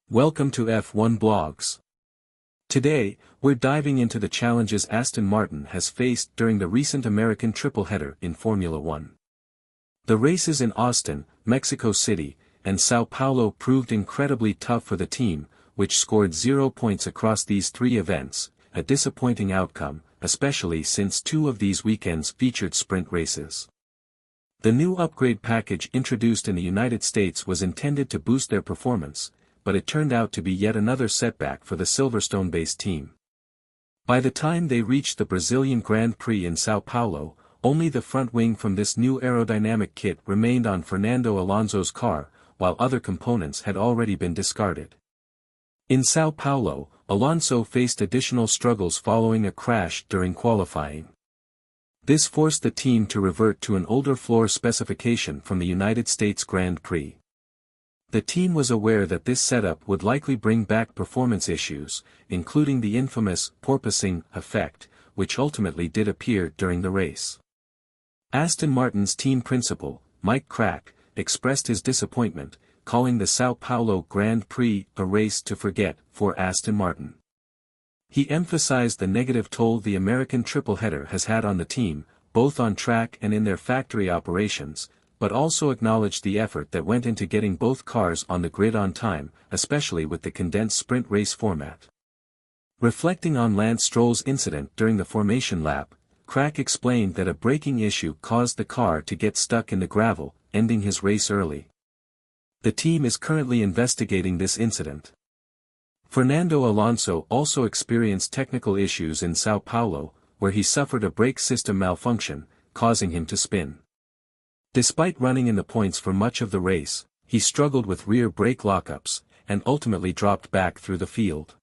Welcome to F1 Blogs. Today, we're diving into the challenges Aston Martin has faced during the recent American tripleheader in Formula One. The races in Austin, Mexico City, and São Paulo proved incredibly tough for the team, which scored 0 points across these three events, a disappointing outcome, especially since two of these weekends featured sprint races. The new upgrade package introduced in the United States was intended to boost their performance, but it turned out to be yet another setback for the Silverstone-based team. By the time they reached the Brazilian Grand Prix in São Paulo, only the front wing from this new aerodynamic kit remained on Fernando Alonso's car, while other components had already been discarded. In São Paulo, Alonso faced additional struggles following a crash during qualifying. This forced the team to revert to an older floor specification from the United States Grand Prix. The team was aware that this setup would likely bring back performance issues, including the infamous porpoising effect, which ultimately did appear during the race. Aston Martin's team principal, Mike Crack, expressed his disappointment, calling the São Paulo Grand Prix a race to forget for Aston Martin. He emphasized the negative toll the American tripleheader has had on the team, both on track and in their factory operations, but also acknowledged the effort that went into getting both cars on the grid on time, especially with the condensed sprint race format. Reflecting on Lance Stroll's incident during the formation lap, Crack explained that a braking issue caused the car to get stuck in the gravel, ending his race early. The team is currently investigating this incident. Fernando Alonso also experienced technical issues in São Paulo, where he suffered a brake system malfunction, causing him to spin. Despite running in the points for much of the race, he struggled with rear brake lockups, and ultimately dropped back through the field.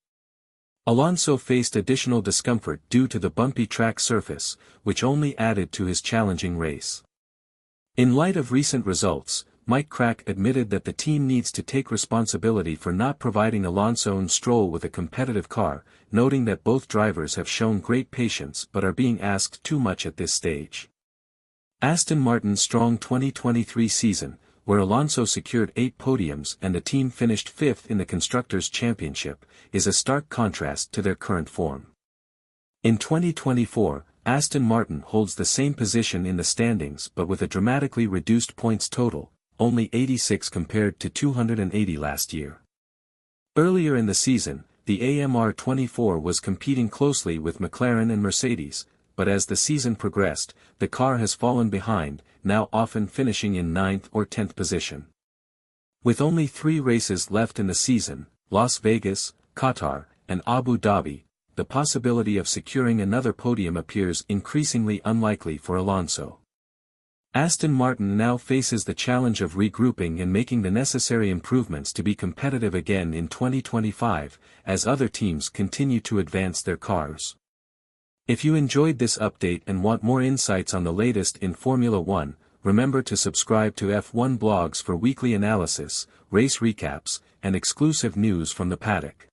Alonso faced additional discomfort due to the bumpy track surface, which only added to his challenging race. In light of recent results, Mike Crack admitted that the team needs to take responsibility for not providing Alonso and Stroll with a competitive car, noting that both drivers have shown great patience but are being asked too much at this stage. Aston Martin's strong 2023 season, where Alonso secured 8 podiums and the team finished 5th in the Constructors' Championship, is a stark contrast to their current form. In 2024, Aston Martin holds the same position in the standings but with a dramatically reduced points total, only 86 compared to 280 last year. Earlier in the season, the AMR24 was competing closely with McLaren and Mercedes, but as the season progressed, the car has fallen behind, now often finishing in 9th or 10th position. With only 3 races left in the season, Las Vegas, Qatar, and Abu Dhabi, the possibility of securing another podium appears increasingly unlikely for Alonso. Aston Martin now faces the challenge of regrouping and making the necessary improvements to be competitive again in 2025, as other teams continue to advance their cars. If you enjoyed this update and want more insights on the latest in Formula One, remember to subscribe to F1 Blogs for weekly analysis, race recaps, and exclusive news from the paddock.